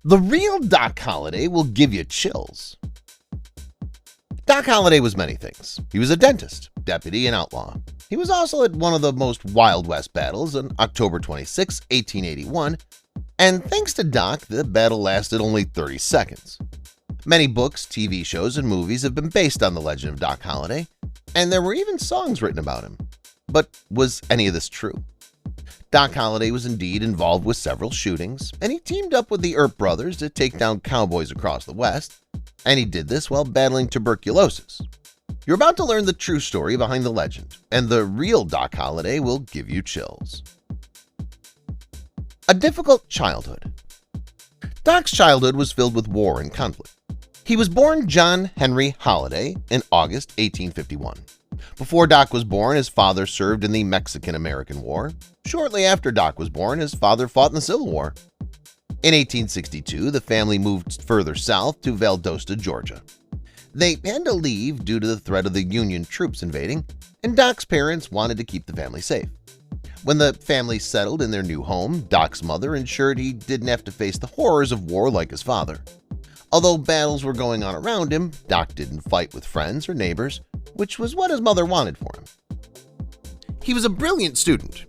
The real Doc Holliday will give you chills. Doc Holliday was many things. He was a dentist, deputy, and outlaw. He was also at one of the most Wild West battles on October 26, 1881, and thanks to Doc, the battle lasted only 30 seconds. Many books, TV shows, and movies have been based on the legend of Doc Holliday, and there were even songs written about him. But was any of this true? Doc Holliday was indeed involved with several shootings, and he teamed up with the Earp brothers to take down cowboys across the West, and he did this while battling tuberculosis. You're about to learn the true story behind the legend, and the real Doc Holliday will give you chills. A difficult childhood. Doc's childhood was filled with war and conflict. He was born John Henry Holliday in August 1851. Before Doc was born, his father served in the Mexican-American War. Shortly after Doc was born, his father fought in the Civil War. In 1862, the family moved further south to Valdosta, Georgia. They had to leave due to the threat of the Union troops invading, and Doc's parents wanted to keep the family safe. When the family settled in their new home, Doc's mother ensured he didn't have to face the horrors of war like his father. Although battles were going on around him, Doc didn't fight with friends or neighbors, which was what his mother wanted for him. He was a brilliant student.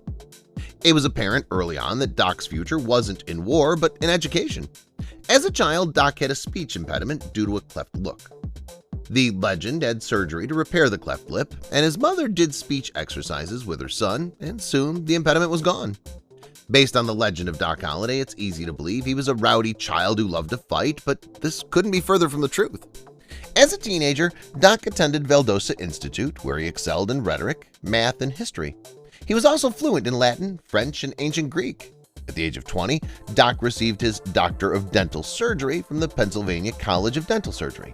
It was apparent early on that Doc's future wasn't in war, but in education. As a child, Doc had a speech impediment due to a cleft lip. The legend had surgery to repair the cleft lip, and his mother did speech exercises with her son, and soon the impediment was gone. Based on the legend of Doc Holliday, it's easy to believe he was a rowdy child who loved to fight, but this couldn't be further from the truth. As a teenager, Doc attended Valdosta Institute, where he excelled in rhetoric, math, and history. He was also fluent in Latin, French, and ancient Greek. At the age of 20, Doc received his Doctor of Dental Surgery from the Pennsylvania College of Dental Surgery.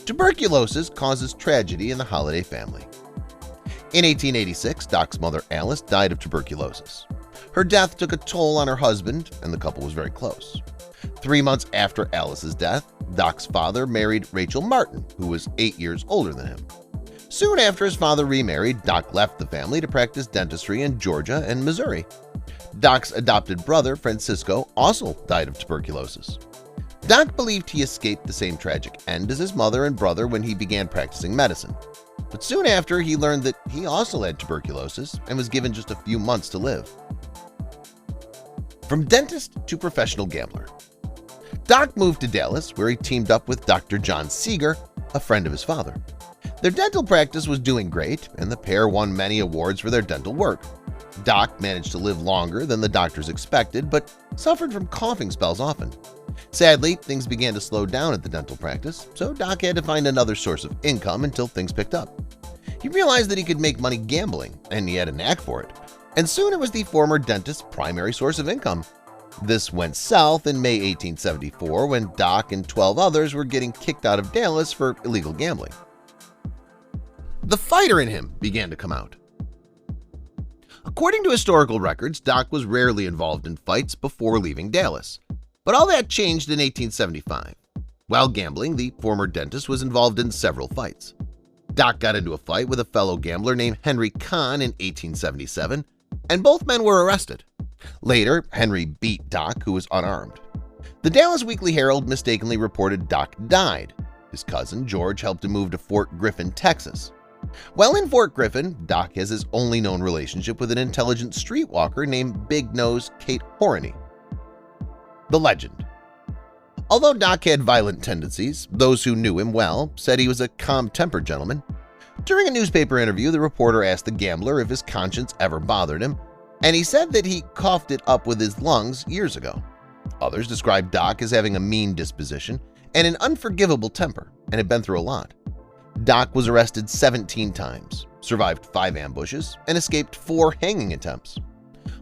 Tuberculosis causes tragedy in the Holliday family. In 1886, Doc's mother Alice died of tuberculosis. Her death took a toll on her husband, and the couple was very close. 3 months after Alice's death, Doc's father married Rachel Martin, who was 8 years older than him. Soon after his father remarried, Doc left the family to practice dentistry in Georgia and Missouri. Doc's adopted brother, Francisco, also died of tuberculosis. Doc believed he escaped the same tragic end as his mother and brother when he began practicing medicine. But soon after, he learned that he also had tuberculosis and was given just a few months to live. From dentist to professional gambler. Doc moved to Dallas, where he teamed up with Dr. John Seeger, a friend of his father. Their dental practice was doing great, and the pair won many awards for their dental work. Doc managed to live longer than the doctors expected, but suffered from coughing spells often. Sadly, things began to slow down at the dental practice, so Doc had to find another source of income until things picked up. He realized that he could make money gambling, and he had a knack for it, and soon it was the former dentist's primary source of income. This went south in May 1874 when Doc and 12 others were getting kicked out of Dallas for illegal gambling. The fighter in him began to come out. According to historical records, Doc was rarely involved in fights before leaving Dallas. But all that changed in 1875. While gambling, the former dentist was involved in several fights. Doc got into a fight with a fellow gambler named Henry Kahn in 1877, and both men were arrested. Later, Henry beat Doc, who was unarmed. The Dallas Weekly Herald mistakenly reported Doc died. His cousin, George, helped him move to Fort Griffin, Texas. While in Fort Griffin, Doc has his only known relationship with an intelligent streetwalker named Big Nose Kate Horney. The legend. Although Doc had violent tendencies, those who knew him well said he was a calm-tempered gentleman. During a newspaper interview, the reporter asked the gambler if his conscience ever bothered him, and he said that he coughed it up with his lungs years ago. Others described Doc as having a mean disposition and an unforgivable temper, and had been through a lot. Doc was arrested 17 times, survived 5 ambushes, and escaped 4 hanging attempts.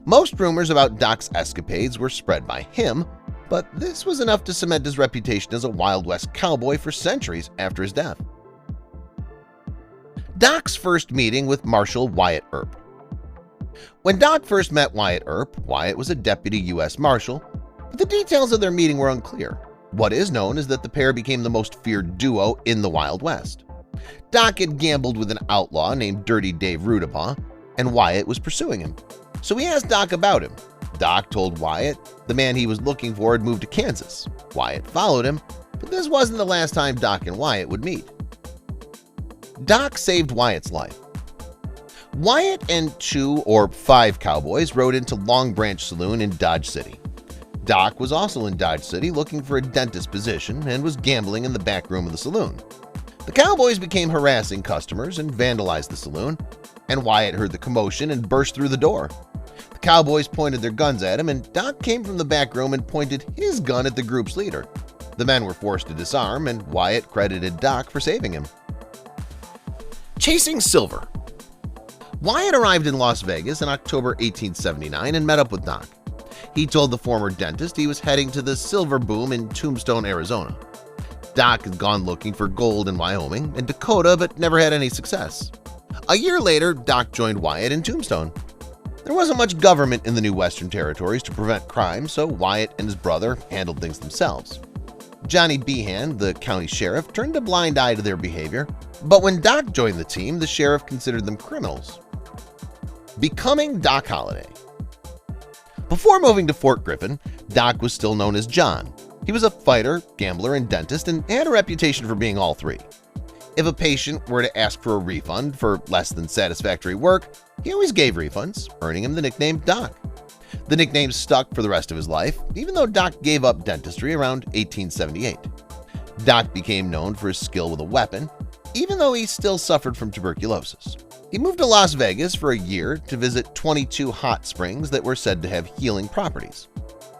Most rumors about Doc's escapades were spread by him, but this was enough to cement his reputation as a Wild West cowboy for centuries after his death. Doc's first meeting with Marshal Wyatt Earp. When Doc first met Wyatt Earp, Wyatt was a deputy U.S. Marshal, but the details of their meeting were unclear. What is known is that the pair became the most feared duo in the Wild West. Doc had gambled with an outlaw named Dirty Dave Rudabaugh, and Wyatt was pursuing him. So he asked Doc about him. Doc told Wyatt the man he was looking for had moved to Kansas. Wyatt followed him, but this wasn't the last time Doc and Wyatt would meet. Doc saved Wyatt's life. Wyatt and 2 or 5 cowboys rode into Long Branch Saloon in Dodge City. Doc was also in Dodge City looking for a dentist position and was gambling in the back room of the saloon. The cowboys became harassing customers and vandalized the saloon, and Wyatt heard the commotion and burst through the door. The cowboys pointed their guns at him, and Doc came from the back room and pointed his gun at the group's leader. The men were forced to disarm, and Wyatt credited Doc for saving him. Chasing silver. Wyatt arrived in Las Vegas in October 1879 and met up with Doc. He told the former dentist he was heading to the silver boom in Tombstone, Arizona. Doc had gone looking for gold in Wyoming and Dakota but never had any success. A year later, Doc joined Wyatt in Tombstone. There wasn't much government in the new Western Territories to prevent crime, so Wyatt and his brother handled things themselves. Johnny Behan, the county sheriff, turned a blind eye to their behavior, but when Doc joined the team, the sheriff considered them criminals. Becoming Doc Holliday. Before moving to Fort Griffin, Doc was still known as John. He was a fighter, gambler, and dentist and had a reputation for being all three. If a patient were to ask for a refund for less than satisfactory work, he always gave refunds, earning him the nickname Doc. The nickname stuck for the rest of his life, even though Doc gave up dentistry around 1878. Doc became known for his skill with a weapon, even though he still suffered from tuberculosis. He moved to Las Vegas for a year to visit 22 hot springs that were said to have healing properties.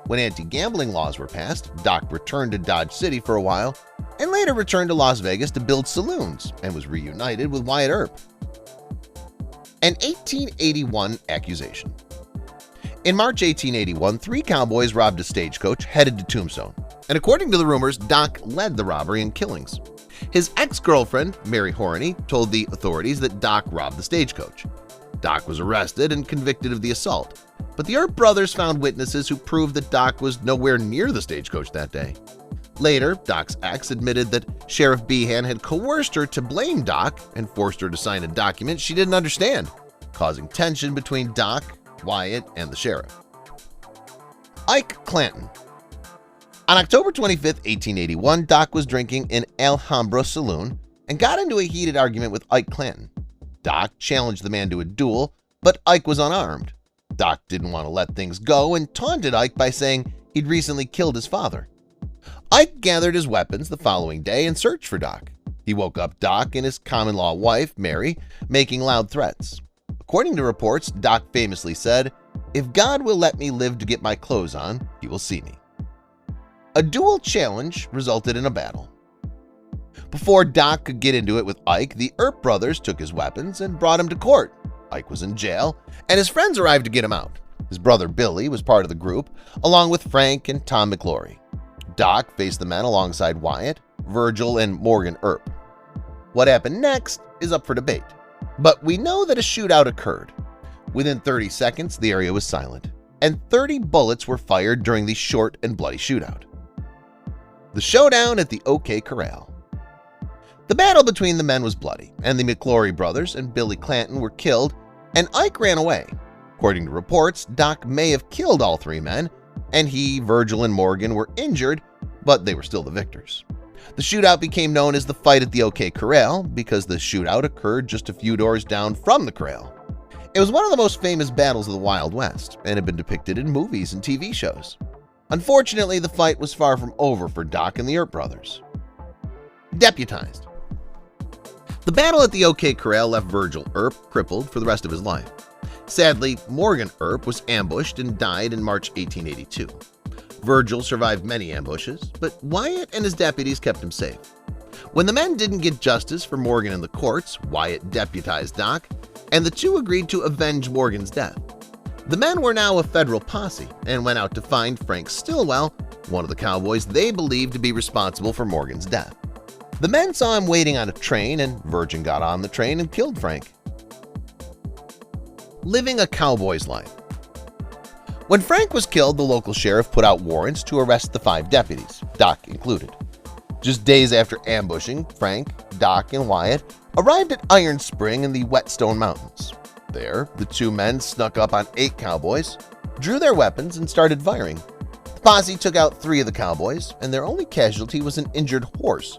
When anti-gambling laws were passed, Doc returned to Dodge City for a while and later returned to Las Vegas to build saloons and was reunited with Wyatt Earp. An 1881 accusation. In March 1881, 3 cowboys robbed a stagecoach headed to Tombstone, and according to the rumors, Doc led the robbery and killings. His ex-girlfriend, Mary Horney, told the authorities that Doc robbed the stagecoach. Doc was arrested and convicted of the assault, but the Earp brothers found witnesses who proved that Doc was nowhere near the stagecoach that day. Later, Doc's ex admitted that Sheriff Behan had coerced her to blame Doc and forced her to sign a document she didn't understand, causing tension between Doc, Wyatt, and the sheriff. Ike Clanton. On October 25, 1881, Doc was drinking in Alhambra Saloon and got into a heated argument with Ike Clanton. Doc challenged the man to a duel, but Ike was unarmed. Doc didn't want to let things go and taunted Ike by saying he'd recently killed his father. Ike gathered his weapons the following day and searched for Doc. He woke up Doc and his common-law wife, Mary, making loud threats. According to reports, Doc famously said, "If God will let me live to get my clothes on, he will see me." A duel challenge resulted in a battle. Before Doc could get into it with Ike, the Earp brothers took his weapons and brought him to court. Ike was in jail, and his friends arrived to get him out. His brother Billy was part of the group, along with Frank and Tom McClory. Doc faced the men alongside Wyatt, Virgil, and Morgan Earp. What happened next is up for debate, but we know that a shootout occurred. Within 30 seconds, the area was silent, and 30 bullets were fired during the short and bloody shootout. The showdown at the OK Corral. The battle between the men was bloody, and the McClory brothers and Billy Clanton were killed, and Ike ran away. According to reports, Doc may have killed all 3 men, and he, Virgil, and Morgan were injured, but they were still the victors. The shootout became known as the Fight at the OK Corral because the shootout occurred just a few doors down from the corral. It was one of the most famous battles of the Wild West and had been depicted in movies and TV shows. Unfortunately, the fight was far from over for Doc and the Earp brothers. Deputized. The battle at the OK Corral left Virgil Earp crippled for the rest of his life. Sadly, Morgan Earp was ambushed and died in March 1882. Virgil survived many ambushes, but Wyatt and his deputies kept him safe. When the men didn't get justice for Morgan in the courts, Wyatt deputized Doc, and the two agreed to avenge Morgan's death. The men were now a federal posse and went out to find Frank Stillwell, one of the cowboys they believed to be responsible for Morgan's death. The men saw him waiting on a train, and Virgil got on the train and killed Frank. Living a cowboy's life. When Frank was killed, the local sheriff put out warrants to arrest the 5 deputies, Doc included. Just days after ambushing, Frank, Doc, and Wyatt arrived at Iron Spring in the Whetstone Mountains. There, the 2 men snuck up on 8 cowboys, drew their weapons and started firing. The posse took out 3 of the cowboys, and their only casualty was an injured horse.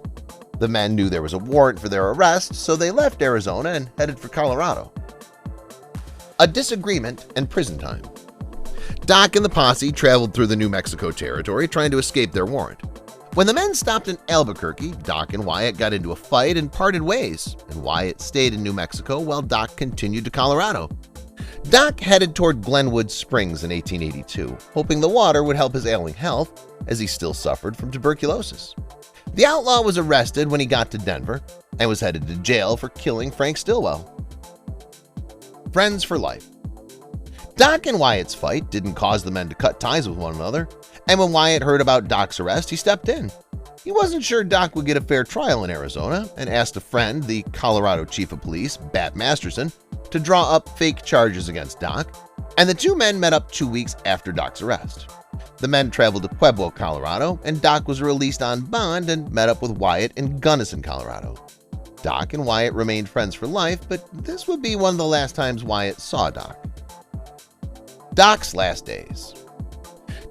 The men knew there was a warrant for their arrest, so they left Arizona and headed for Colorado. A disagreement and prison time. Doc and the posse traveled through the New Mexico territory trying to escape their warrant. When the men stopped in Albuquerque, Doc and Wyatt got into a fight and parted ways, and Wyatt stayed in New Mexico while Doc continued to Colorado. Doc headed toward Glenwood Springs in 1882, hoping the water would help his ailing health, as he still suffered from tuberculosis. The outlaw was arrested when he got to Denver and was headed to jail for killing Frank Stillwell. Friends for life. Doc and Wyatt's fight didn't cause the men to cut ties with one another, and when Wyatt heard about Doc's arrest, he stepped in. He wasn't sure Doc would get a fair trial in Arizona and asked a friend, the Colorado Chief of Police, Bat Masterson, to draw up fake charges against Doc, and the 2 men met up 2 weeks after Doc's arrest. The men traveled to Pueblo, Colorado, and Doc was released on bond and met up with Wyatt in Gunnison, Colorado. Doc and Wyatt remained friends for life, but this would be one of the last times Wyatt saw Doc. Doc's last days.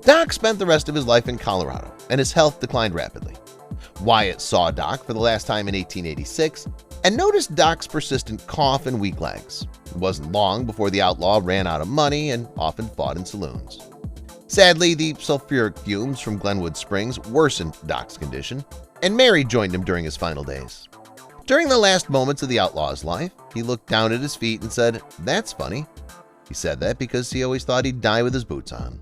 Doc spent the rest of his life in Colorado, and his health declined rapidly. Wyatt saw Doc for the last time in 1886 and noticed Doc's persistent cough and weak legs. It wasn't long before the outlaw ran out of money and often fought in saloons. Sadly, the sulfuric fumes from Glenwood Springs worsened Doc's condition, and Mary joined him during his final days. During the last moments of the outlaw's life, he looked down at his feet and said, "That's funny." He said that because he always thought he'd die with his boots on.